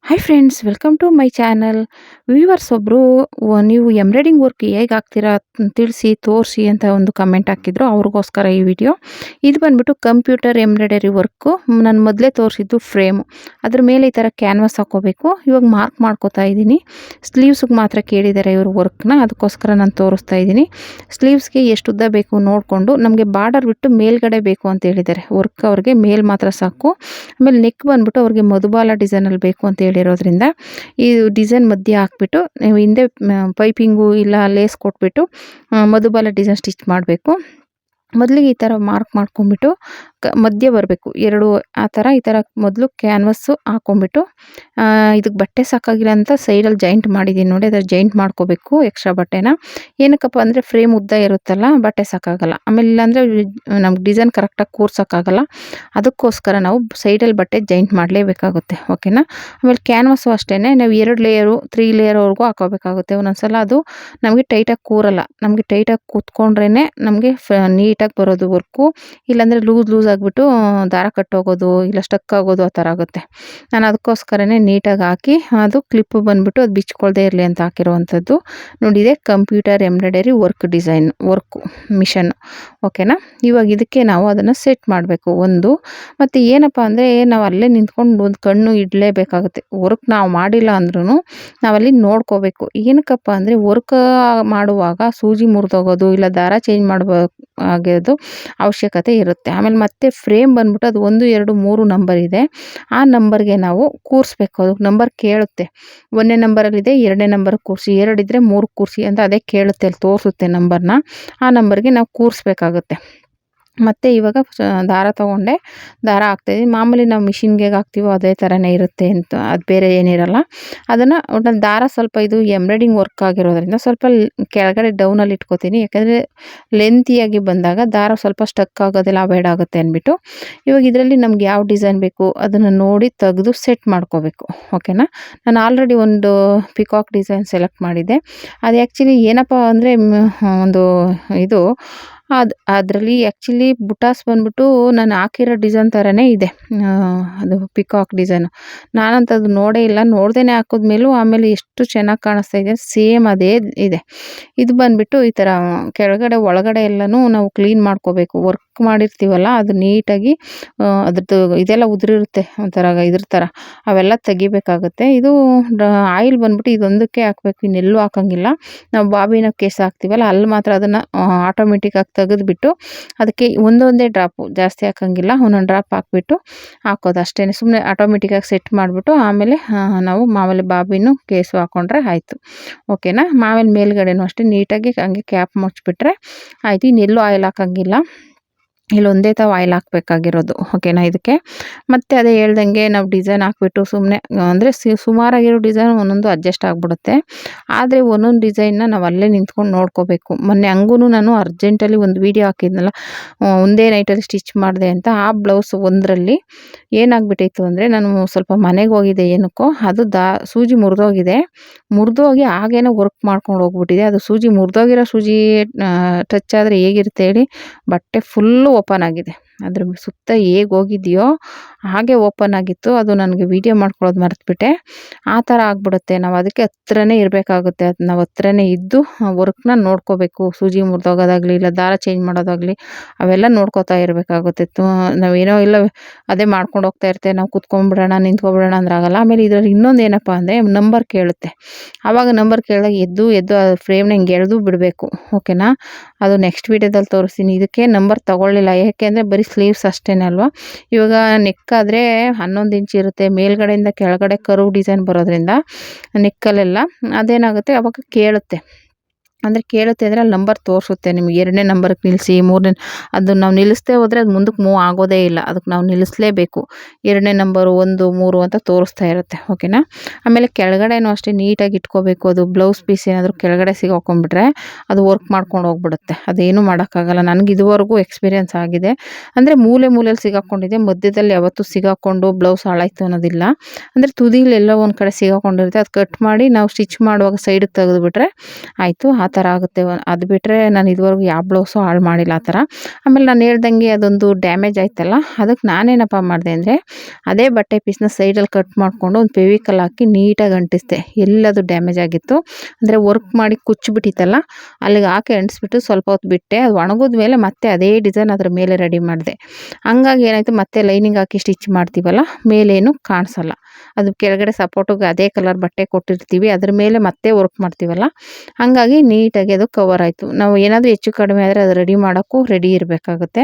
Hi friends, welcome to my channel. Viewers ಒಬ್ಬರು ನೀವು embroidering work ಹೇಗೆ ಹಾಕ್ತೀರಾ ತಿಳಿಸಿ ತೋರಿಸಿ ಅಂತ ಒಂದು ಕಮೆಂಟ್ ಹಾಕಿದ್ರು. ಅವ್ರಿಗೋಸ್ಕರ ಈ ವಿಡಿಯೋ. ಇದು ಬಂದ್ಬಿಟ್ಟು ಕಂಪ್ಯೂಟರ್ ಎಂಬ್ರಾಯ್ಡರಿ ವರ್ಕು. ನಾನು ಮೊದಲೇ ತೋರಿಸಿದ್ದು ಫ್ರೇಮು. ಅದ್ರ ಮೇಲೆ ಈ ಥರ ಕ್ಯಾನ್ವಾಸ್ ಹಾಕೋಬೇಕು. ಇವಾಗ ಮಾರ್ಕ್ ಮಾಡ್ಕೋತಾ ಇದ್ದೀನಿ. ಸ್ಲೀವ್ಸ್ಗೆ ಮಾತ್ರ ಕೇಳಿದ್ದಾರೆ ಇವರು ವರ್ಕ್ನ, ಅದಕ್ಕೋಸ್ಕರ ನಾನು ತೋರಿಸ್ತಾ ಇದ್ದೀನಿ. ಸ್ಲೀವ್ಸ್ಗೆ ಎಷ್ಟು ಉದ್ದ ಬೇಕು ನೋಡಿಕೊಂಡು, ನಮಗೆ ಬಾರ್ಡರ್ ಬಿಟ್ಟು ಮೇಲ್ಗಡೆ ಬೇಕು ಅಂತ ಹೇಳಿದ್ದಾರೆ. ವರ್ಕ್ ಅವ್ರಿಗೆ ಮೇಲ್ ಮಾತ್ರ ಸಾಕು. ಆಮೇಲೆ ನೆಕ್ ಬಂದ್ಬಿಟ್ಟು ಅವ್ರಿಗೆ ಮಧುಬಾಲ ಡಿಸೈನಲ್ಲಿ ಬೇಕು ಅಂತ ಹೇಳಿರೋದ್ರಿಂದ ಈ ಡಿಸೈನ್ ಮಧ್ಯೆ ಹಾಕ್ಬಿಟ್ಟು ನೀವು ಹಿಂದೆ ಪೈಪಿಂಗು ಇಲ್ಲ ಲೇಸ್ ಕೊಟ್ಬಿಟ್ಟು ಮಧುಬಾಲ ಡಿಸೈನ್ ಸ್ಟಿಚ್ ಮಾಡಬೇಕು. ಮೊದಲಿಗೆ ಈ ಥರ ಮಾರ್ಕ್ ಮಾಡ್ಕೊಂಬಿಟ್ಟು ಮಧ್ಯೆ ಬರಬೇಕು ಎರಡು ಆ ಥರ. ಈ ಥರ ಮೊದಲು ಕ್ಯಾನ್ವಸ್ಸು ಹಾಕ್ಕೊಂಬಿಟ್ಟು ಇದಕ್ಕೆ ಬಟ್ಟೆ ಸಾಕಾಗಿಲ್ಲ ಅಂತ ಸೈಡಲ್ಲಿ ಜಾಯಿಂಟ್ ಮಾಡಿದ್ದೀನಿ ನೋಡಿ, ಅದರ ಜಾಯಿಂಟ್ ಮಾಡ್ಕೋಬೇಕು ಎಕ್ಸ್ಟ್ರಾ ಬಟ್ಟೆನ. ಏನಕ್ಕಪ್ಪ ಅಂದರೆ ಫ್ರೇಮ್ ಉದ್ದ ಇರುತ್ತಲ್ಲ, ಬಟ್ಟೆ ಸಾಕಾಗಲ್ಲ. ಆಮೇಲೆ ಇಲ್ಲಾಂದರೆ ನಮ್ಗೆ ಡಿಸೈನ್ ಕರೆಕ್ಟಾಗಿ ಕೂರ್ಸೋಕ್ಕಾಗಲ್ಲ. ಅದಕ್ಕೋಸ್ಕರ ನಾವು ಸೈಡಲ್ಲಿ ಬಟ್ಟೆ ಜಾಯಿಂಟ್ ಮಾಡಲೇಬೇಕಾಗುತ್ತೆ, ಓಕೆನಾ. ಆಮೇಲೆ ಕ್ಯಾನ್ವಸ್ಸು ಅಷ್ಟೇ, ನಾವು 2 ಲೇಯರು 3 ಲೇಯರ್ವರೆಗೂ ಹಾಕೋಬೇಕಾಗುತ್ತೆ. ಒಂದೊಂದ್ಸಲ ಅದು ನಮಗೆ ಟೈಟಾಗಿ ಕೂರಲ್ಲ. ನಮಗೆ ಟೈಟಾಗಿ ಕೂತ್ಕೊಂಡ್ರೇ ನಮಗೆ ನೀಟಾಗಿ ಬರೋದು ವರ್ಕು. ಇಲ್ಲಾಂದರೆ ಲೂಸ್ ಆಗಿಬಿಟ್ಟು ದಾರ ಕಟ್ಟೋಗೋದು ಇಲ್ಲ ಸ್ಟಕ್ ಆಗೋದು ಆ ಥರ ಆಗುತ್ತೆ. ನಾನು ಅದಕ್ಕೋಸ್ಕರನೇ ನೀಟಾಗಿ ಹಾಕಿ ಅದು ಕ್ಲಿಪ್ ಬಂದುಬಿಟ್ಟು ಅದು ಬಿಚ್ಕೊಳ್ದೇ ಇರಲಿ ಅಂತ ಹಾಕಿರುವಂಥದ್ದು. ನೋಡಿದೆ computer embroidery work design work machine, ಓಕೆನಾ. ಇವಾಗ ಇದಕ್ಕೆ ನಾವು ಅದನ್ನು ಸೆಟ್ ಮಾಡಬೇಕು ಒಂದು. ಮತ್ತು ಏನಪ್ಪ ಅಂದರೆ ನಾವು ಅಲ್ಲೇ ನಿಂತ್ಕೊಂಡು ಒಂದು ಕಣ್ಣು ಇಡಲೇಬೇಕಾಗುತ್ತೆ. ವರ್ಕ್ ನಾವು ಮಾಡಿಲ್ಲ ಅಂದ್ರೂ ನಾವಲ್ಲಿ ನೋಡ್ಕೋಬೇಕು. ಏನಕ್ಕಪ್ಪ ಅಂದರೆ ವರ್ಕ್ ಮಾಡುವಾಗ ಸೂಜಿ ಮುರಿದೋಗೋದು ಇಲ್ಲ ದಾರ ಚೇಂಜ್ ಆಗಿರೋದು ಅವಶ್ಯಕತೆ ಇರುತ್ತೆ. ಆಮೇಲೆ ಮತ್ತೆ ಫ್ರೇಮ್ ಬಂದ್ಬಿಟ್ಟು ಅದು 1 2 3 ನಂಬರ್ ಇದೆ. ಆ ನಂಬರ್ಗೆ ನಾವು ಕೂರಿಸ್ಬೇಕು. ಅದು ನಂಬರ್ ಕೇಳುತ್ತೆ. 1ನೇ ನಂಬರಲ್ಲಿದೆ 2ನೇ ನಂಬರ್ ಕೂರಿಸಿ, 2 ಇದ್ದರೆ 3 ಕೂರಿಸಿ ಅಂತ ಅದೇ ಕೇಳುತ್ತೆ, ಅಲ್ಲಿ ತೋರಿಸುತ್ತೆ ನಂಬರ್ನ. ಆ ನಂಬರ್ಗೆ ನಾವು ಕೂರಿಸ್ಬೇಕಾಗುತ್ತೆ. ಮತ್ತು ಇವಾಗ ದಾರ ತೊಗೊಂಡೆ, ದಾರ ಹಾಕ್ತಾಯಿದ್ದೀನಿ. ಮಾಮೂಲಿ ನಾವು ಮಿಷಿನ್ಗೆ ಹೇಗೆ ಹಾಕ್ತೀವೋ ಅದೇ ಥರನೇ ಇರುತ್ತೆ ಅಂತ, ಅದು ಬೇರೆ ಏನಿರಲ್ಲ. ಅದನ್ನು ಒಟ್ಟಲ್ಲಿ ದಾರ ಸ್ವಲ್ಪ ಇದು ಎಂಬ್ರಾಯ್ಡಿಂಗ್ ವರ್ಕ್ ಆಗಿರೋದ್ರಿಂದ ಸ್ವಲ್ಪ ಕೆಳಗಡೆ ಡೌನಲ್ಲಿ ಇಟ್ಕೋತೀನಿ. ಯಾಕಂದರೆ ಲೆಂತಿಯಾಗಿ ಬಂದಾಗ ದಾರ ಸ್ವಲ್ಪ ಸ್ಟಕ್ ಆಗೋದೆಲ್ಲ ಅವಾಯ್ಡ್ ಆಗುತ್ತೆ ಅಂದ್ಬಿಟ್ಟು. ಇವಾಗ ಇದರಲ್ಲಿ ನಮ್ಗೆ ಯಾವ ಡಿಸೈನ್ ಬೇಕು ಅದನ್ನು ನೋಡಿ ತೆಗೆದು ಸೆಟ್ ಮಾಡ್ಕೋಬೇಕು, ಓಕೆನಾ. ನಾನು ಆಲ್ರೆಡಿ ಒಂದು ಪಿಕಾಕ್ ಡಿಸೈನ್ ಸೆಲೆಕ್ಟ್ ಮಾಡಿದ್ದೆ. ಅದು ಆ್ಯಕ್ಚುಲಿ ಏನಪ್ಪ ಅಂದರೆ ಒಂದು ಇದು ಅದರಲ್ಲಿ ಆ್ಯಕ್ಚುಲಿ ಬುಟಾಸ್ ಬಂದ್ಬಿಟ್ಟು ನಾನು ಹಾಕಿರೋ ಡಿಸೈನ್ ಥರನೇ ಇದೆ. ಅದು ಪಿಕಾಕ್ ಡಿಸೈನು. ನಾನಂತ ಅದು ನೋಡೇ ಇಲ್ಲ, ನೋಡ್ದೇ ಹಾಕಿದ್ಮೇಲೂ ಆಮೇಲೆ ಎಷ್ಟು ಚೆನ್ನಾಗಿ ಕಾಣಿಸ್ತಾ ಇದೆ, ಸೇಮ್ ಅದೇ ಇದೆ. ಇದು ಬಂದುಬಿಟ್ಟು ಈ ಥರ ಕೆಳಗಡೆ ಒಳಗಡೆ ಎಲ್ಲನೂ ನಾವು ಕ್ಲೀನ್ ಮಾಡ್ಕೋಬೇಕು. ವರ್ಕ್ ಮಾಡಿರ್ತೀವಲ್ಲ ಅದು ನೀಟಾಗಿ ಅದ್ರದ್ದು ಇದೆಲ್ಲ ಉದುರಿರುತ್ತೆ ಒಂಥರ ಇದ್ರ ಥರ, ಅವೆಲ್ಲ ತೆಗಿಬೇಕಾಗುತ್ತೆ. ಇದು ಆಯಿಲ್ ಬಂದ್ಬಿಟ್ಟು ಇದೊಂದಕ್ಕೆ ಹಾಕಬೇಕು, ಇನ್ನೆಲ್ಲೂ ಹಾಕೋಂಗಿಲ್ಲ. ನಾವು ಬಾಬಿನ ಕೇಸ್ ಹಾಕ್ತೀವಲ್ಲ ಅಲ್ಲಿ ಮಾತ್ರ ಅದನ್ನು ಆಟೋಮೆಟಿಕ್ಕಾಗಿ ತೆಗೆದುಬಿಟ್ಟು ಅದಕ್ಕೆ ಒಂದೊಂದೇ ಡ್ರಾಪು, ಜಾಸ್ತಿ ಹಾಕೋಂಗಿಲ್ಲ, ಒಂದೊಂದು ಡ್ರಾಪ್ ಹಾಕ್ಬಿಟ್ಟು ಹಾಕೋದು ಅಷ್ಟೇ. ಸುಮ್ಮನೆ ಆಟೋಮೆಟಿಕ್ಕಾಗಿ ಸೆಟ್ ಮಾಡಿಬಿಟ್ಟು ಆಮೇಲೆ ನಾವು ಮಾಮೂಲಿ ಬಾಬಿನೂ ಕೇಸು ಹಾಕ್ಕೊಂಡ್ರೆ ಆಯಿತು, ಓಕೆನಾ. ಆಮೇಲೆ ಮೇಲ್ಗಡೆನೂ ಅಷ್ಟೇ ನೀಟಾಗಿ ಹಂಗೆ ಕ್ಯಾಪ್ ಮುಚ್ಚಿಬಿಟ್ರೆ ಆಯಿತು. ಇನ್ನೆಲ್ಲೂ ಆಯಿಲ್ ಹಾಕೋಂಗಿಲ್ಲ, ಇಲ್ಲೊಂದೇ ತಾವು ಆಯಿಲ್ ಹಾಕಬೇಕಾಗಿರೋದು, ಓಕೆನಾ ಇದಕ್ಕೆ. ಮತ್ತು ಅದೇ ಹೇಳ್ದಂಗೆ ನಾವು ಡಿಸೈನ್ ಹಾಕ್ಬಿಟ್ಟು ಸುಮ್ಮನೆ ಅಂದರೆ ಸುಮಾರಾಗಿರೋ ಡಿಸೈನ್ ಒಂದೊಂದು ಅಡ್ಜಸ್ಟ್ ಆಗಿಬಿಡುತ್ತೆ. ಆದರೆ ಒಂದೊಂದು ಡಿಸೈನ್ನ ನಾವು ಅಲ್ಲೇ ನಿಂತ್ಕೊಂಡು ನೋಡ್ಕೋಬೇಕು. ಮೊನ್ನೆ ಹಂಗೂ ನಾನು ಅರ್ಜೆಂಟಲ್ಲಿ ಒಂದು ವೀಡಿಯೋ ಹಾಕಿದ್ನಲ್ಲ, ಒಂದೇ ನೈಟಲ್ಲಿ ಸ್ಟಿಚ್ ಮಾಡಿದೆ ಅಂತ. ಆ ಬ್ಲೌಸ್ ಒಂದರಲ್ಲಿ ಏನಾಗ್ಬಿಟ್ಟಿತ್ತು ಅಂದರೆ, ನಾನು ಸ್ವಲ್ಪ ಮನೆಗೆ ಹೋಗಿದ್ದೆ ಏನಕ್ಕೋ, ಅದು ಸೂಜಿ ಮುರಿದೋಗಿ ಹಾಗೇನೋ ವರ್ಕ್ ಮಾಡ್ಕೊಂಡು ಹೋಗ್ಬಿಟ್ಟಿದೆ. ಅದು ಸೂಜಿ ಮುರಿದೋಗಿರೋ ಸೂಜಿ ಟಚ್ ಆದರೆ ಹೇಗಿರುತ್ತೆ ಹೇಳಿ, ಬಟ್ಟೆ ಫುಲ್ಲು ಓಪನ್ ಆಗಿದೆ. ಅದ್ರ ಸುತ್ತ ಹೇಗೆ ಹೋಗಿದೆಯೋ ಹಾಗೆ ಓಪನ್ ಆಗಿತ್ತು. ಅದು ನನಗೆ ವೀಡಿಯೋ ಮಾಡ್ಕೊಳ್ಳೋದು ಮರೆತುಬಿಟ್ಟೆ. ಆ ಥರ ಆಗಿಬಿಡುತ್ತೆ. ನಾವು ಅದಕ್ಕೆ ಹತ್ರನೇ ಇರಬೇಕಾಗುತ್ತೆ. ಅದು ನಾವು ಹತ್ರನೇ ಇದ್ದು ವರ್ಕ್ನ ನೋಡ್ಕೋಬೇಕು. ಸೂಜಿ ಮುರಿದೋಗೋದಾಗಲಿ ಇಲ್ಲ ದಾರ ಚೇಂಜ್ ಮಾಡೋದಾಗಲಿ ಅವೆಲ್ಲ ನೋಡ್ಕೋತಾ ಇರಬೇಕಾಗುತ್ತೆ. ನಾವೇನೋ ಇಲ್ಲ ಅದೇ ಮಾಡ್ಕೊಂಡು ಹೋಗ್ತಾ ಇರ್ತೇವೆ, ನಾವು ಕುತ್ಕೊಂಡ್ಬಿಡೋಣ ನಿಂತ್ಕೊಬಿಡೋಣ ಅಂದ್ರೆ ಆಗಲ್ಲ. ಆಮೇಲೆ ಇದರಲ್ಲಿ ಇನ್ನೊಂದು ಏನಪ್ಪ ಅಂದರೆ ನಂಬರ್ ಕೇಳುತ್ತೆ. ಆವಾಗ ನಂಬರ್ ಕೇಳಿದಾಗ ಎದ್ದು ಆ ಫ್ರೇಮ್ನ ಹಿಂಗೆ ಎಳೆದು ಬಿಡಬೇಕು, ಓಕೆನಾ. ಅದು ನೆಕ್ಸ್ಟ್ ವೀಡಿಯೋದಲ್ಲಿ ತೋರಿಸ್ತೀನಿ. ಇದಕ್ಕೆ ನಂಬರ್ ತೊಗೊಳ್ಳಿಲ್ಲ, ಯಾಕೆಂದರೆ ಬರೀ ಸ್ಲೀವ್ಸ್ ಅಷ್ಟೇ ಅಲ್ವಾ. ಇವಾಗ ನೆಕ್ ಆದರೆ 11 ಇಂಚ್ ಇರುತ್ತೆ, ಮೇಲ್ಗಡೆಯಿಂದ ಕೆಳಗಡೆ ಕರ್ವ್ ಡಿಸೈನ್ ಬರೋದ್ರಿಂದ ನೆಕ್ಕಲ್ಲೆಲ್ಲ ಅದೇನಾಗುತ್ತೆ ಅವಾಗ ಕೇಳುತ್ತೆ. ಕೇಳುತ್ತೆ ಅಂದರೆ ಅಲ್ಲಿ ನಂಬರ್ ತೋರಿಸುತ್ತೆ ನಿಮಗೆ. 2ನೇ ನಂಬರ್ಗೆ ನಿಲ್ಲಿಸಿ, 3ನೇ ಅದು ನಾವು ನಿಲ್ಲಿಸ್ತೇ ಹೋದರೆ ಅದು ಮುಂದಕ್ಕೆ ಮೂವ್ ಆಗೋದೇ ಇಲ್ಲ. ಅದಕ್ಕೆ ನಾವು ನಿಲ್ಲಿಸಲೇಬೇಕು. 2ನೇ ನಂಬರು 1 3 ಅಂತ ತೋರಿಸ್ತಾ ಇರುತ್ತೆ, ಓಕೆನಾ. ಆಮೇಲೆ ಕೆಳಗಡೆನೂ ಅಷ್ಟೇ ನೀಟಾಗಿ ಇಟ್ಕೋಬೇಕು. ಅದು ಬ್ಲೌಸ್ ಪೀಸ್ ಏನಾದರೂ ಕೆಳಗಡೆ ಸಿಗಾಕೊಂಡ್ಬಿಟ್ರೆ ಅದು ವರ್ಕ್ ಮಾಡ್ಕೊಂಡು ಹೋಗ್ಬಿಡುತ್ತೆ. ಅದೇನೂ ಮಾಡೋಕ್ಕಾಗಲ್ಲ. ನನಗೆ ಇದುವರೆಗೂ ಎಕ್ಸ್ಪೀರಿಯೆನ್ಸ್ ಆಗಿದೆ. ಅಂದರೆ ಮೂಲೆಯಲ್ಲಿ ಸಿಗಾಕೊಂಡಿದೆ, ಮಧ್ಯದಲ್ಲಿ ಯಾವತ್ತೂ ಸಿಗಾಕೊಂಡು ಬ್ಲೌಸ್ ಹಾಳಾಯಿತು ಅನ್ನೋದಿಲ್ಲ. ಅಂದರೆ ತುದಿಲೆಲ್ಲೋ ಒಂದು ಕಡೆ ಸಿಗಾಕೊಂಡಿರುತ್ತೆ, ಅದು ಕಟ್ ಮಾಡಿ ನಾವು ಸ್ಟಿಚ್ ಮಾಡುವಾಗ ಸೈಡಿಗೆ ತೆಗೆದುಬಿಟ್ರೆ ಆಯಿತು. ಆ ಥರ ಆಗುತ್ತೆ. ಅದು ಬಿಟ್ಟರೆ ನಾನು ಇದುವರೆಗೂ ಯಾವ ಬ್ಲೌಸು ಹಾಳು ಮಾಡಿಲ್ಲ ಆ ಥರ. ಆಮೇಲೆ ನಾನು ಹೇಳ್ದಂಗೆ ಅದೊಂದು ಡ್ಯಾಮೇಜ್ ಆಯ್ತಲ್ಲ, ಅದಕ್ಕೆ ನಾನೇನಪ್ಪ ಮಾಡಿದೆ ಅಂದರೆ ಅದೇ ಬಟ್ಟೆ ಪೀಸ್ನ ಸೈಡಲ್ಲಿ ಕಟ್ ಮಾಡಿಕೊಂಡು ಒಂದು ಫೆವಿಕಲ್ ಹಾಕಿ ನೀಟಾಗಿ ಅಂಟಿಸಿದೆ. ಎಲ್ಲದು ಡ್ಯಾಮೇಜ್ ಆಗಿತ್ತು ಅಂದರೆ ವರ್ಕ್ ಮಾಡಿ ಕುಚ್ಚಿಬಿಟ್ಟಿತ್ತಲ್ಲ, ಅಲ್ಲಿಗೆ ಹಾಕಿ ಅಂಟಿಸ್ಬಿಟ್ಟು ಸ್ವಲ್ಪ ಹೊತ್ತು ಬಿಟ್ಟೆ. ಅದು ಒಣಗಿದ ಮೇಲೆ ಮತ್ತೆ ಅದೇ ಡಿಸೈನ್ ಅದ್ರ ಮೇಲೆ ರೆಡಿ ಮಾಡಿದೆ. ಹಂಗಾಗಿ ಏನಾಯಿತು, ಮತ್ತೆ ಲೈನಿಂಗ್ ಹಾಕಿ ಸ್ಟಿಚ್ ಮಾಡ್ತೀವಲ್ಲ, ಮೇಲೇನು ಕಾಣಿಸಲ್ಲ. ಅದು ಕೆಳಗಡೆ ಸಪೋರ್ಟಿಗೆ ಅದೇ ಕಲರ್ ಬಟ್ಟೆ ಕೊಟ್ಟಿರ್ತೀವಿ, ಅದ್ರ ಮೇಲೆ ಮತ್ತೆ ವರ್ಕ್ ಮಾಡ್ತೀವಲ್ಲ, ಹಾಗಾಗಿ ನೀಟಾಗಿ ಅದು ಕವರ್ ಆಯಿತು. ನಾವು ಏನಾದರೂ ಹೆಚ್ಚು ಕಡಿಮೆ ಆದರೆ ಅದು ರೆಡಿ ಮಾಡೋಕ್ಕೂ ರೆಡಿ ಇರಬೇಕಾಗುತ್ತೆ.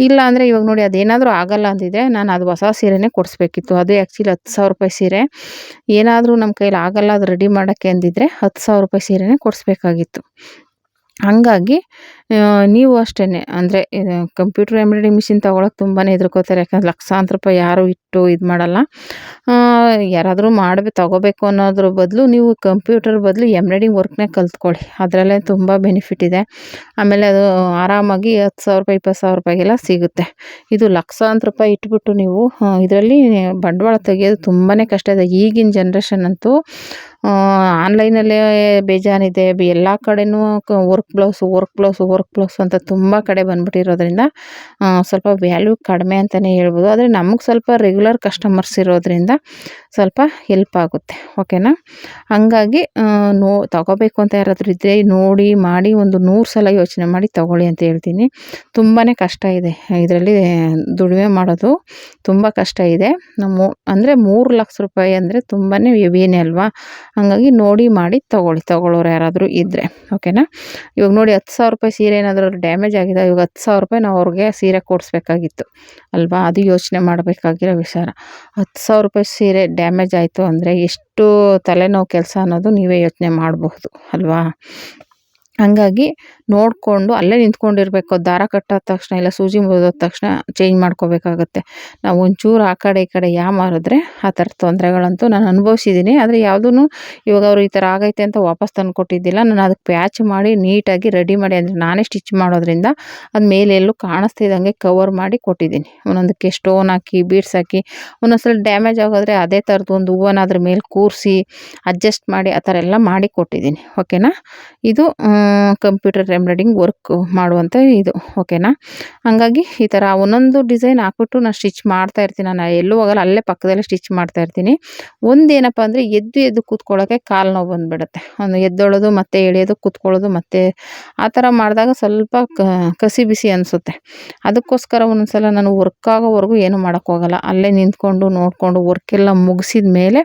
ಇಲ್ಲ ಅಂದರೆ ಇವಾಗ ನೋಡಿ ಅದೇನಾದರೂ ಆಗಲ್ಲ ಅಂದಿದ್ರೆ ನಾನು ಅದು ಹೊಸ ಸೀರೆನೇ ಕೊಡಿಸ್ಬೇಕಿತ್ತು. ಅದು ಆ್ಯಕ್ಚುಲಿ 10,000 ರೂಪಾಯಿ ಸೀರೆ. ಏನಾದರೂ ನಮ್ಮ ಕೈಲಿ ಆಗಲ್ಲ ಅದು ರೆಡಿ ಮಾಡೋಕ್ಕೆ ಅಂದಿದ್ರೆ 10,000 ರೂಪಾಯಿ ಸೀರೆನೇ ಕೊಡಿಸ್ಬೇಕಾಗಿತ್ತು. ಹಂಗಾಗಿ ನೀವು ಅಷ್ಟೇ ಅಂದರೆ ಕಂಪ್ಯೂಟರ್ ಎಂಬ್ರಾಯ್ಡಿಂಗ್ ಮಿಷಿನ್ ತೊಗೊಳಕ್ಕೆ ತುಂಬಾ ಹೆದರ್ಕೋತಾರೆ. ಯಾಕಂದ್ರೆ ಲಕ್ಷಾಂತರ ರೂಪಾಯಿ ಯಾರು ಇಟ್ಟು ಇದು ಮಾಡಲ್ಲ. ಯಾರಾದರೂ ತೊಗೋಬೇಕು ಅನ್ನೋದ್ರ ಬದಲು ನೀವು ಕಂಪ್ಯೂಟರ್ ಬದಲು ಎಂಬ್ರಾಯ್ಡಿಂಗ್ ವರ್ಕ್ನೇ ಕಲ್ತ್ಕೊಳ್ಳಿ. ಅದರಲ್ಲೇ ತುಂಬ ಬೆನಿಫಿಟ್ ಇದೆ. ಆಮೇಲೆ ಅದು ಆರಾಮಾಗಿ 10,000 ರೂಪಾಯಿ 20,000 ರೂಪಾಯಿಗೆಲ್ಲ ಸಿಗುತ್ತೆ. ಇದು ಲಕ್ಷಾಂತರ ರೂಪಾಯಿ ಇಟ್ಬಿಟ್ಟು ನೀವು ಇದರಲ್ಲಿ ಬಂಡವಾಳ ತೆಗೆಯೋದು ತುಂಬಾ ಕಷ್ಟ ಇದೆ. ಈಗಿನ ಜನ್ರೇಷನ್ ಅಂತೂ ಆನ್ಲೈನಲ್ಲೇ ಬೇಜಾನಿದೆ. ಎಲ್ಲ ಕಡೆನೂ ವರ್ಕ್ ಬ್ಲೌಸು ಅಂತ ತುಂಬ ಕಡೆ ಬಂದ್ಬಿಟ್ಟಿರೋದ್ರಿಂದ ಸ್ವಲ್ಪ ವ್ಯಾಲ್ಯೂ ಕಡಿಮೆ ಅಂತಲೇ ಹೇಳ್ಬೋದು. ಆದರೆ ನಮಗೆ ಸ್ವಲ್ಪ ರೆಗ್ಯುಲರ್ ಕಸ್ಟಮರ್ಸ್ ಇರೋದ್ರಿಂದ ಸ್ವಲ್ಪ ಹೆಲ್ಪ್ ಆಗುತ್ತೆ. ಓಕೆನಾ? ಹಂಗಾಗಿ ತೊಗೋಬೇಕು ಅಂತ ಯಾರಾದರೂ ಇದ್ದರೆ ನೋಡಿ ಮಾಡಿ ಒಂದು 100 ಸಲ ಯೋಚನೆ ಮಾಡಿ ತೊಗೊಳ್ಳಿ ಅಂತ ಹೇಳ್ತೀನಿ. ತುಂಬಾ ಕಷ್ಟ ಇದೆ ಇದರಲ್ಲಿ ದುಡಿಮೆ ಮಾಡೋದು, ತುಂಬ ಕಷ್ಟ ಇದೆ. ಅಂದರೆ 3 ಲಕ್ಷ ರೂಪಾಯಿ ಅಂದರೆ ತುಂಬಾ ಹೆವಿನೇ ಅಲ್ವಾ? ಹಾಗಾಗಿ ನೋಡಿ ಮಾಡಿ ತೊಗೊಳ್ಳೋರು ಯಾರಾದರೂ ಇದ್ದರೆ. ಓಕೆನಾ? ಇವಾಗ ನೋಡಿ 10,000 ರೂಪಾಯಿ ಸೀರೆ ಏನಾದರೂ ಡ್ಯಾಮೇಜ್ ಆಗಿದೆ, ಇವಾಗ 10,000 ರೂಪಾಯಿ ನಾವು ಅವ್ರಿಗೆ ಸೀರೆ ಕೊಡಿಸ್ಬೇಕಾಗಿತ್ತು ಅಲ್ವಾ? ಅದು ಯೋಚನೆ ಮಾಡಬೇಕಾಗಿರೋ ವಿಚಾರ. 10,000 ರೂಪಾಯಿ ಸೀರೆ ಡ್ಯಾಮೇಜ್ ಆಯಿತು ಅಂದರೆ ಎಷ್ಟು ತಲೆನೋವು ಕೆಲಸ ಅನ್ನೋದು ನೀವೇ ಯೋಚನೆ ಮಾಡಬಹುದು ಅಲ್ವಾ? ಹಂಗಾಗಿ ನೋಡಿಕೊಂಡು ಅಲ್ಲೇ ನಿಂತ್ಕೊಂಡಿರಬೇಕು. ದಾರ ಕಟ್ಟಾದ ತಕ್ಷಣ ಇಲ್ಲ ಸೂಜಿ ಮುರಿದೋದ ತಕ್ಷಣ ಚೇಂಜ್ ಮಾಡ್ಕೋಬೇಕಾಗತ್ತೆ. ನಾವು ಒಂಚೂರು ಆ ಕಡೆ ಈ ಕಡೆ ಮಾರಿದ್ರೆ ಆ ಥರ ತೊಂದರೆಗಳಂತೂ ನಾನು ಅನುಭವಿಸಿದ್ದೀನಿ. ಆದರೆ ಯಾವುದೂ ಇವಾಗ ಅವರು ಈ ಥರ ಆಗೈತೆ ಅಂತ ವಾಪಸ್ ತಂದು ಕೊಟ್ಟಿದ್ದಿಲ್ಲ. ನಾನು ಅದಕ್ಕೆ ಪ್ಯಾಚ್ ಮಾಡಿ ನೀಟಾಗಿ ರೆಡಿ ಮಾಡಿ, ಅಂದರೆ ನಾನೇ ಸ್ಟಿಚ್ ಮಾಡೋದ್ರಿಂದ ಅದು ಮೇಲೆ ಎಲ್ಲೂ ಕಾಣಿಸ್ತಿದ್ದಂಗೆ ಕವರ್ ಮಾಡಿ ಕೊಟ್ಟಿದ್ದೀನಿ. ಒಂದೊಂದಕ್ಕೆ ಸ್ಟೋನ್ ಹಾಕಿ ಬೀಡ್ಸ್ ಹಾಕಿ, ಒಂದೊಂದ್ಸಲ ಡ್ಯಾಮೇಜ್ ಆಗೋದ್ರೆ ಅದೇ ಥರದ್ದು ಒಂದು ಹೂವನ್ನ ಅದ್ರ ಮೇಲೆ ಕೂರಿಸಿ ಅಡ್ಜಸ್ಟ್ ಮಾಡಿ ಆ ಥರ ಎಲ್ಲ ಮಾಡಿ ಕೊಟ್ಟಿದ್ದೀನಿ. ಓಕೆನಾ? ಇದು ಕಂಪ್ಯೂಟರ್ ಎಂಬ್ರಾಯ್ಡಿಂಗ್ ವರ್ಕ್ ಮಾಡುವಂಥ ಇದು. ಓಕೆನಾ? ಹಾಗಾಗಿ ಈ ಥರ ಒಂದೊಂದು ಡಿಸೈನ್ ಹಾಕ್ಬಿಟ್ಟು ನಾನು ಸ್ಟಿಚ್ ಮಾಡ್ತಾ ಇರ್ತೀನಿ. ನಾನು ಎಲ್ಲೂ ಹೋಗಲ್ಲ, ಅಲ್ಲೇ ಪಕ್ಕದಲ್ಲೇ ಸ್ಟಿಚ್ ಮಾಡ್ತಾ ಇರ್ತೀನಿ. ಒಂದೇನಪ್ಪ ಅಂದರೆ ಎದ್ದು ಕೂತ್ಕೊಳ್ಳೋಕ್ಕೆ ಕಾಲು ನೋವು ಬಂದುಬಿಡುತ್ತೆ. ಒಂದು ಎದ್ದೊಳೋದು ಮತ್ತೆ ಎಳೆಯೋದು ಕೂತ್ಕೊಳ್ಳೋದು ಮತ್ತೆ ಆ ಥರ ಮಾಡಿದಾಗ ಸ್ವಲ್ಪ ಕಸಿ ಬಿಸಿ ಅನಿಸುತ್ತೆ. ಅದಕ್ಕೋಸ್ಕರ ಒಂದೊಂದ್ಸಲ ನಾನು ವರ್ಕ್ ಆಗೋವರೆಗೂ ಏನೂ ಮಾಡೋಕ್ಕೋಗಲ್ಲ. ಅಲ್ಲೇ ನಿಂತ್ಕೊಂಡು ನೋಡಿಕೊಂಡು ವರ್ಕೆಲ್ಲ ಮುಗಿಸಿದ ಮೇಲೆ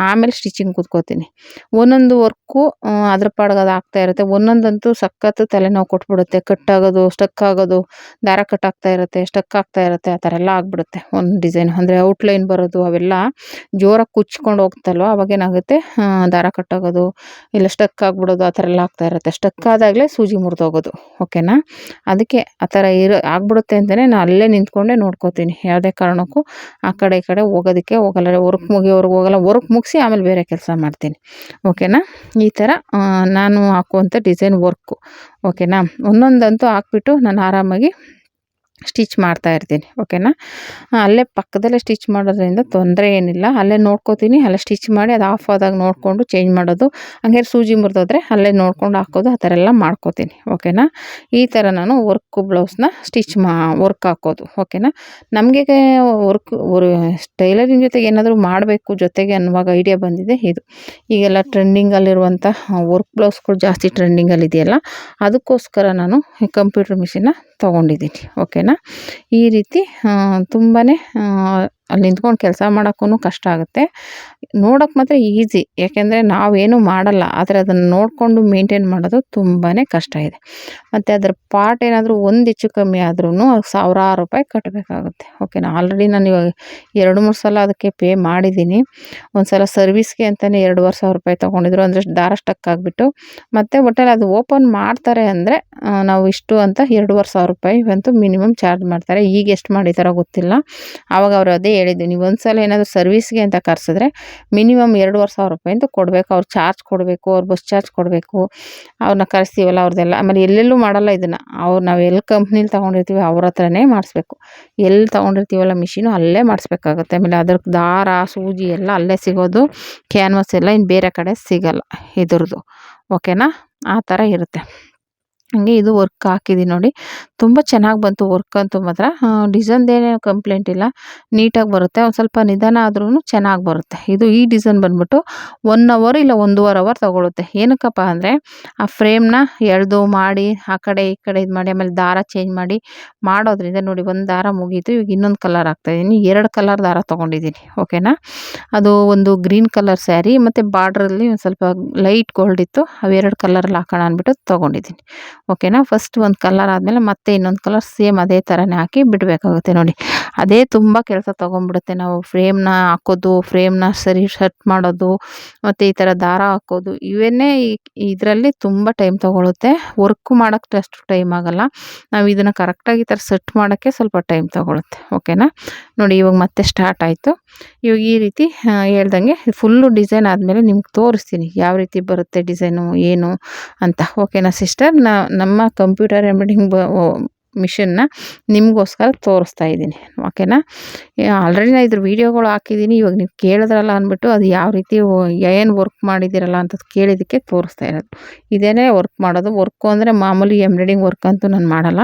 ಆಮೇಲೆ ಸ್ಟಿಚಿಂಗ್ ಕೂತ್ಕೋತೀನಿ. ಒಂದೊಂದು ವರ್ಕು ಅದ್ರ ಪಾಡಿಗೆ ಅದು ಆಗ್ತಾ ಇರುತ್ತೆ. ಒಂದೊಂದಂತೂ ಸಖತ್ತು ತಲೆನೋವು ಕೊಟ್ಬಿಡುತ್ತೆ. ಕಟ್ಟಾಗೋದು, ಸ್ಟಕ್ ಆಗೋದು, ದಾರ ಕಟ್ಟಾಗ್ತಾ ಇರುತ್ತೆ, ಸ್ಟಕ್ ಆಗ್ತಾ ಇರುತ್ತೆ, ಆ ಥರ ಎಲ್ಲ ಆಗಿಬಿಡುತ್ತೆ. ಒಂದು ಡಿಸೈನ್ ಅಂದರೆ ಔಟ್ಲೈನ್ ಬರೋದು ಅವೆಲ್ಲ ಜೋರಾಗಿ ಕುಚ್ಕೊಂಡು ಹೋಗ್ತಲ್ವ, ಅವಾಗೇನಾಗುತ್ತೆ ದಾರ ಕಟ್ಟಾಗೋದು ಇಲ್ಲ ಸ್ಟಕ್ ಆಗಿಬಿಡೋದು ಆ ಥರ ಎಲ್ಲ ಆಗ್ತಾ ಇರುತ್ತೆ. ಸ್ಟಕ್ ಆದಾಗಲೇ ಸೂಜಿ ಮುರಿದೋಗೋದು. ಓಕೆನಾ? ಅದಕ್ಕೆ ಆ ಥರ ಆಗ್ಬಿಡುತ್ತೆ ಅಂತಲೇ ನಾನು ಅಲ್ಲೇ ನಿಂತ್ಕೊಂಡೇ ನೋಡ್ಕೋತೀನಿ. ಯಾವುದೇ ಕಾರಣಕ್ಕೂ ಆ ಕಡೆ ಈ ಕಡೆ ಹೋಗೋದಕ್ಕೆ ಹೋಗಲ್ಲ. ವರ್ಕ್ ಮುಗಿಯೋವರೆಗೂ ಹೋಗಲ್ಲ. ವರ್ಕ್ ಮುಗಿಸಿ ಆಮೇಲೆ ಬೇರೆ ಕೆಲಸ ಮಾಡ್ತೀನಿ. ಓಕೆನಾ? ಈ ಥರ ನಾನು ಹಾಕುವಂಥ ಡಿಸೈನ್ ವರ್ಕು. ಓಕೆನಾ? ಒಂದೊಂದಂತೂ ಹಾಕ್ಬಿಟ್ಟು ನಾನು ಆರಾಮಾಗಿ ಸ್ಟಿಚ್ ಮಾಡ್ತಾ ಇರ್ತೀನಿ. ಓಕೆನಾ? ಅಲ್ಲೇ ಪಕ್ಕದಲ್ಲೇ ಸ್ಟಿಚ್ ಮಾಡೋದ್ರಿಂದ ತೊಂದರೆ ಏನಿಲ್ಲ. ಅಲ್ಲೇ ನೋಡ್ಕೋತೀನಿ, ಅಲ್ಲೇ ಸ್ಟಿಚ್ ಮಾಡಿ ಅದು ಆಫ್ ಆದಾಗ ನೋಡಿಕೊಂಡು ಚೇಂಜ್ ಮಾಡೋದು. ಹಂಗೆ ಸೂಜಿ ಮುರಿದೋದ್ರೆ ಅಲ್ಲೇ ನೋಡ್ಕೊಂಡು ಹಾಕೋದು, ಆ ಥರ ಎಲ್ಲ ಮಾಡ್ಕೋತೀನಿ. ಓಕೆನಾ? ಈ ಥರ ನಾನು ಬ್ಲೌಸ್ನ ವರ್ಕ್ ಹಾಕೋದು. ಓಕೆನಾ? ನಮಗೆ ಟೈಲರಿಂಗ್ ಜೊತೆಗೆ ಏನಾದರೂ ಮಾಡಬೇಕು ಜೊತೆಗೆ ಅನ್ನುವಾಗ ಐಡಿಯಾ ಬಂದಿದೆ ಇದು. ಈಗೆಲ್ಲ ಟ್ರೆಂಡಿಂಗಲ್ಲಿರುವಂಥ ವರ್ಕ್ ಬ್ಲೌಸ್ಗಳು ಜಾಸ್ತಿ ಟ್ರೆಂಡಿಂಗಲ್ಲಿದೆಯಲ್ಲ, ಅದಕ್ಕೋಸ್ಕರ ನಾನು ಕಂಪ್ಯೂಟರ್ ಮಿಷಿನ್ನ ತೊಗೊಂಡಿದ್ದೀನಿ. ಓಕೆನಾ? ಈ ರೀತಿ ತುಂಬಾ ಅಲ್ಲಿ ನಿಂತ್ಕೊಂಡು ಕೆಲಸ ಮಾಡೋಕ್ಕೂ ಕಷ್ಟ ಆಗುತ್ತೆ. ನೋಡೋಕ್ಕೆ ಮಾತ್ರ ಈಸಿ, ಯಾಕೆಂದರೆ ನಾವೇನೂ ಮಾಡಲ್ಲ. ಆದರೆ ಅದನ್ನು ನೋಡಿಕೊಂಡು ಮೇಂಟೈನ್ ಮಾಡೋದು ತುಂಬಾ ಕಷ್ಟ ಇದೆ. ಮತ್ತು ಅದರ ಪಾರ್ಟ್ ಏನಾದರೂ ಒಂದು ಹೆಚ್ಚು ಕಮ್ಮಿ ಆದ್ರೂ ಸಾವಿರಾರು ರೂಪಾಯಿ ಕಟ್ಟಬೇಕಾಗುತ್ತೆ. ಓಕೆನಾ? ಆಲ್ರೆಡಿ ನಾನು ಇವಾಗ 2-3 ಸಲ ಅದಕ್ಕೆ ಪೇ ಮಾಡಿದ್ದೀನಿ. ಒಂದು ಸಲ ಸರ್ವಿಸ್ಗೆ ಅಂತಲೇ 2,500 ರೂಪಾಯಿ ತೊಗೊಂಡಿದ್ರು. ಅಂದರೆ ದಾರ ಸ್ಟಕ್ ಆಗಿಬಿಟ್ಟು, ಮತ್ತು ಒಟ್ಟಲ್ಲಿ ಅದು ಓಪನ್ ಮಾಡ್ತಾರೆ ಅಂದರೆ ನಾವು ಇಷ್ಟು ಅಂತ 2,500 ರೂಪಾಯಿ ಅಂತೂ ಮಿನಿಮಮ್ ಚಾರ್ಜ್ ಮಾಡ್ತಾರೆ. ಈಗ ಎಷ್ಟು ಮಾಡಿದಾರೋ ಗೊತ್ತಿಲ್ಲ. ಆವಾಗ ಅವರು ಅದೇ ಹೇಳಿದ್ದು, ನೀವು ಒಂದು ಸಲ ಏನಾದರೂ ಸರ್ವಿಸ್ಗೆ ಅಂತ ಕರೆಸಿದ್ರೆ ಮಿನಿಮಮ್ 2,500 ರೂಪಾಯಿ ಅಂತೂ ಕೊಡಬೇಕು. ಅವ್ರು ಚಾರ್ಜ್ ಕೊಡಬೇಕು, ಅವ್ರು ಬಸ್ ಚಾರ್ಜ್ ಕೊಡಬೇಕು. ಅವ್ರನ್ನ ಕರೆಸ್ತೀವಲ್ಲ ಅವ್ರದ್ದೆಲ್ಲ. ಆಮೇಲೆ ಎಲ್ಲೆಲ್ಲೂ ಮಾಡಲ್ಲ ಇದನ್ನು. ನಾವು ಎಲ್ಲಿ ಕಂಪ್ನಿಲಿ ತೊಗೊಂಡಿರ್ತೀವಿ ಅವ್ರ ಹತ್ರನೇ ಮಾಡಿಸ್ಬೇಕು. ಎಲ್ಲಿ ತೊಗೊಂಡಿರ್ತೀವಲ್ಲ ಮಿಷಿನು ಅಲ್ಲೇ ಮಾಡಿಸ್ಬೇಕಾಗುತ್ತೆ. ಆಮೇಲೆ ಅದಕ್ಕೆ ದಾರ ಸೂಜಿ ಎಲ್ಲ ಅಲ್ಲೇ ಸಿಗೋದು, ಕ್ಯಾನ್ವಾಸ್ ಎಲ್ಲ ಇನ್ನು ಬೇರೆ ಕಡೆ ಸಿಗಲ್ಲ ಇದ್ರದ್ದು. ಓಕೆನಾ? ಆ ಥರ ಇರುತ್ತೆ. ಹಂಗೆ ಇದು ವರ್ಕ್ ಹಾಕಿದ್ದೀನಿ ನೋಡಿ. ತುಂಬ ಚೆನ್ನಾಗಿ ಬಂತು ವರ್ಕ್ ಅಂತೂ ಮಾತ್ರ. ಡಿಸೈನ್ದೇನೇ ಕಂಪ್ಲೇಂಟ್ ಇಲ್ಲ. ನೀಟಾಗಿ ಬರುತ್ತೆ. ಒಂದು ಸ್ವಲ್ಪ ನಿಧಾನ ಆದ್ರೂ ಚೆನ್ನಾಗಿ ಬರುತ್ತೆ. ಈ ಡಿಸೈನ್ ಬಂದ್ಬಿಟ್ಟು 1 ಅವರ್ ಇಲ್ಲ 1.5 ಅವರ್ ತಗೊಳುತ್ತೆ. ಏನಕ್ಕಪ್ಪ ಅಂದರೆ ಆ ಫ್ರೇಮ್‌ನ ಎಳೆದು ಮಾಡಿ ಆ ಕಡೆ ಈ ಕಡೆ ಇದು ಮಾಡಿ ಆಮೇಲೆ ದಾರ ಚೇಂಜ್ ಮಾಡಿ ಮಾಡೋದ್ರಿಂದ ನೋಡಿ ಒಂದು ದಾರ ಮುಗೀತು. ಇವಾಗ ಇನ್ನೊಂದು ಕಲರ್ ಹಾಕ್ತಾಯಿದ್ದೀನಿ. 2 ಕಲರ್ ದಾರ ತೊಗೊಂಡಿದ್ದೀನಿ. ಓಕೆನಾ. ಅದು ಒಂದು ಗ್ರೀನ್ ಕಲರ್ ಸ್ಯಾರಿ ಮತ್ತು ಬಾರ್ಡ್ರಲ್ಲಿ ಒಂದು ಸ್ವಲ್ಪ ಲೈಟ್ ಗೋಲ್ಡ್ ಇತ್ತು. ಅವೆರಡು ಕಲರಲ್ಲಿ ಹಾಕೋಣ ಅಂದ್ಬಿಟ್ಟು ತೊಗೊಂಡಿದ್ದೀನಿ. ಓಕೆನಾ. ಫಸ್ಟ್ ಒಂದು ಕಲರ್ ಆದಮೇಲೆ ಮತ್ತೆ ಇನ್ನೊಂದು ಕಲರ್ ಸೇಮ್ ಅದೇ ಥರನೇ ಹಾಕಿ ಬಿಡಬೇಕಾಗುತ್ತೆ ನೋಡಿ. ಅದೇ ತುಂಬ ಕೆಲಸ ತೊಗೊಂಡ್ಬಿಡುತ್ತೆ. ನಾವು ಫ್ರೇಮ್‌ನ ಹಾಕೋದು, ಫ್ರೇಮ್‌ನ ಸರಿ ಸೆಟ್ ಮಾಡೋದು ಮತ್ತು ಈ ಥರ ದಾರ ಹಾಕೋದು ಇವನ್ನೇ ಇದರಲ್ಲಿ ತುಂಬ ಟೈಮ್ ತೊಗೊಳುತ್ತೆ. ವರ್ಕ್ ಮಾಡೋಕ್ಕೆ ಅಷ್ಟು ಟೈಮ್ ಆಗೋಲ್ಲ. ನಾವು ಇದನ್ನು ಕರೆಕ್ಟಾಗಿ ಈ ಥರ ಸೆಟ್ ಮಾಡೋಕ್ಕೆ ಸ್ವಲ್ಪ ಟೈಮ್ ತೊಗೊಳುತ್ತೆ. ಓಕೆನಾ. ನೋಡಿ ಇವಾಗ ಮತ್ತೆ ಸ್ಟಾರ್ಟ್ ಆಯಿತು. ಇವಾಗ ಈ ರೀತಿ ಹೇಳ್ದಂಗೆ ಫುಲ್ಲು ಡಿಸೈನ್ ಆದಮೇಲೆ ನಿಮ್ಗೆ ತೋರಿಸ್ತೀನಿ ಯಾವ ರೀತಿ ಬರುತ್ತೆ ಡಿಸೈನು ಏನು ಅಂತ. ಓಕೆನಾ ಸಿಸ್ಟರ್. ನಮ್ಮ ಕಂಪ್ಯೂಟರ್ ಎಂಬ್ರಾಯ್ಡಿಂಗ್ ಮಿಷನ್ನ ನಿಮಗೋಸ್ಕರ ತೋರಿಸ್ತಾ ಇದ್ದೀನಿ. ಓಕೆನಾ. ಆಲ್ರೆಡಿ ನಾನು ಇದ್ರ ವೀಡಿಯೋಗಳು ಹಾಕಿದ್ದೀನಿ. ಇವಾಗ ನೀವು ಕೇಳಿದ್ರಲ್ಲ ಅಂದ್ಬಿಟ್ಟು ಅದು ಯಾವ ರೀತಿ ಏನು ವರ್ಕ್ ಮಾಡಿದ್ದೀರಲ್ಲ ಅಂತ ಕೇಳಿದ್ದಕ್ಕೆ ತೋರಿಸ್ತಾ ಇರೋದು. ಇದೇನೇ ವರ್ಕ್ ಮಾಡೋದು. ವರ್ಕು ಅಂದರೆ ಮಾಮೂಲಿ ಎಂಬ್ರಾಯ್ಡಿಂಗ್ ವರ್ಕ್ ಅಂತೂ ನಾನು ಮಾಡಲ್ಲ.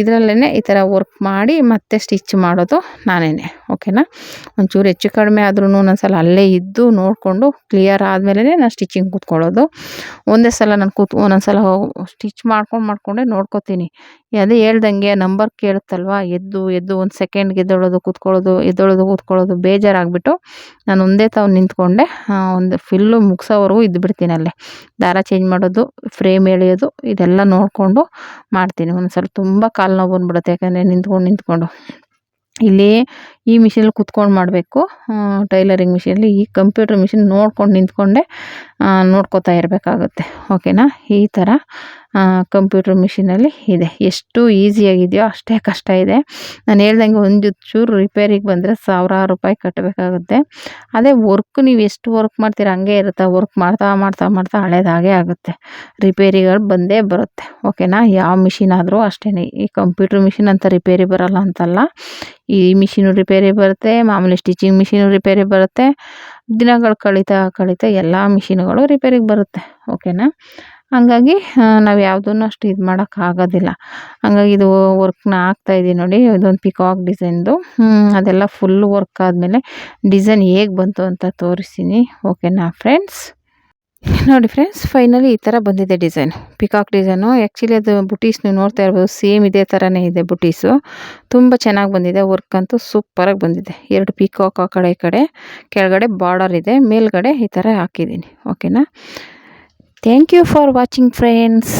ಇದರಲ್ಲೇ ಈ ಥರ ವರ್ಕ್ ಮಾಡಿ ಮತ್ತೆ ಸ್ಟಿಚ್ ಮಾಡೋದು ನಾನೇನೆ. ಓಕೆನಾ. ಒಂಚೂರು ಹೆಚ್ಚು ಕಡಿಮೆ ಆದ್ರೂ ಒಂದೊಂದ್ಸಲ ಅಲ್ಲೇ ಇದ್ದು ನೋಡಿಕೊಂಡು ಕ್ಲಿಯರ್ ಆದಮೇಲೆ ನಾನು ಸ್ಟಿಚಿಂಗ್ ಕೂತ್ಕೊಳ್ಳೋದು. ಒಂದೇ ಸಲ ನಾನು ಒಂದೊಂದ್ಸಲ ಸ್ಟಿಚ್ ಮಾಡ್ಕೊಂಡೇ ನೋಡ್ಕೋತೀನಿ. ಅದೇ ಹೇಳ್ದಂಗೆ ನಂಬರ್ ಕೇಳುತ್ತಲ್ವ, ಎದ್ದು ಒಂದು ಸೆಕೆಂಡ್ಗೆ ಎದ್ದೇಳೋದು ಕೂತ್ಕೊಳ್ಳೋದು ಬೇಜಾರಾಗ್ಬಿಟ್ಟು ನಾನು ಒಂದೇ ತಾವು ನಿಂತ್ಕೊಂಡೆ ಒಂದು ಫುಲ್ಲು ಮುಗಿಸೋವರೆಗೂ ಇದ್ದುಬಿಡ್ತೀನಿ ಅಲ್ಲೇ. ದಾರ ಚೇಂಜ್ ಮಾಡೋದು, ಫ್ರೇಮ್ ಎಳೆಯೋದು ಇದೆಲ್ಲ ನೋಡಿಕೊಂಡು ಮಾಡ್ತೀನಿ. ಒಂದೊಂದ್ಸಲ ತುಂಬ ಕಾಲು ನೋವು ಬಂದ್ಬಿಡುತ್ತೆ. ಯಾಕಂದರೆ ನಿಂತ್ಕೊಂಡು ಇಲ್ಲಿ ಈ ಮಿಷಿನಲ್ಲಿ ಕುತ್ಕೊಂಡು ಮಾಡಬೇಕು. ಟೈಲರಿಂಗ್ ಮಿಷಿನಲ್ಲಿ. ಈ ಕಂಪ್ಯೂಟರ್ ಮಿಷಿನ್ ನೋಡ್ಕೊಂಡು ನಿಂತ್ಕೊಂಡೆ ನೋಡ್ಕೋತಾ ಇರಬೇಕಾಗುತ್ತೆ. ಓಕೆನಾ. ಈ ಥರ ಕಂಪ್ಯೂಟರ್ ಮಿಷಿನಲ್ಲಿ ಇದೆ. ಎಷ್ಟು ಈಸಿಯಾಗಿದೆಯೋ ಅಷ್ಟೇ ಕಷ್ಟ ಇದೆ. ನಾನು ಹೇಳ್ದಂಗೆ ಒಂದು ಚೂರು ರಿಪೇರಿಗೆ ಬಂದರೆ ಸಾವಿರಾರು ರೂಪಾಯಿ ಕಟ್ಟಬೇಕಾಗುತ್ತೆ. ಅದೇ ವರ್ಕ್ ನೀವು ಎಷ್ಟು ವರ್ಕ್ ಮಾಡ್ತೀರ ಹಂಗೆ ಇರುತ್ತೆ. ವರ್ಕ್ ಮಾಡ್ತಾ ಹಳೇದಾಗೇ ಆಗುತ್ತೆ. ರಿಪೇರಿಗಳು ಬಂದೇ ಬರುತ್ತೆ. ಓಕೆನಾ. ಯಾವ ಮಿಷಿನ್ ಆದರೂ ಅಷ್ಟೇ. ಈ ಕಂಪ್ಯೂಟರ್ ಮಿಷಿನ್ ಅಂತ ರಿಪೇರಿ ಬರೋಲ್ಲ ಅಂತಲ್ಲ. ಈ ಮಿಷಿನು ರಿಪೇರಿ ಬರುತ್ತೆ, ಮಾಮೂಲಿ ಸ್ಟಿಚಿಂಗ್ ಮಿಷಿನು ರಿಪೇರಿ ಬರುತ್ತೆ. ದಿನಗಳು ಕಳೀತಾ ಎಲ್ಲ ಮಿಷಿನ್ಗಳು ರಿಪೇರಿಗೆ ಬರುತ್ತೆ. ಓಕೆನಾ. ಹಂಗಾಗಿ ನಾವು ಯಾವುದನ್ನು ಅಷ್ಟು ಇದು ಮಾಡೋಕ್ಕಾಗೋದಿಲ್ಲ. ಹಂಗಾಗಿ ಇದು ವರ್ಕ್ನ ಹಾಕ್ತಾಯಿದ್ದೀನಿ ನೋಡಿ. ಇದೊಂದು ಪಿಕಾಕ್ ಡಿಸೈನ್ದು. ಅದೆಲ್ಲ ಫುಲ್ ವರ್ಕ್ ಆದಮೇಲೆ ಡಿಸೈನ್ ಹೇಗೆ ಬಂತು ಅಂತ ತೋರಿಸ್ತೀನಿ. ಓಕೆನಾ ಫ್ರೆಂಡ್ಸ್. ನೋಡಿ ಫ್ರೆಂಡ್ಸ್, ಫೈನಲಿ ಈ ಥರ ಬಂದಿದೆ ಡಿಸೈನ್. Peacock design. ಆ್ಯಕ್ಚುಲಿ ಅದು ಬುಟೀಸ್ ನೀವು ನೋಡ್ತಾ ಇರ್ಬೋದು. ಸೇಮ್ ಇದೇ ಥರನೇ ಇದೆ ಬುಟೀಸು. ತುಂಬ ಚೆನ್ನಾಗಿ ಬಂದಿದೆ. ವರ್ಕ್ ಅಂತೂ ಸೂಪರಾಗಿ ಬಂದಿದೆ. 2 ಪಿಕಾಕ್ ಆ ಕಡೆ ಈ ಕಡೆ, ಕೆಳಗಡೆ ಬಾರ್ಡರ್ ಇದೆ, ಮೇಲ್ಗಡೆ ಈ ಥರ ಹಾಕಿದ್ದೀನಿ. ಓಕೆನಾ. Thank you for watching friends.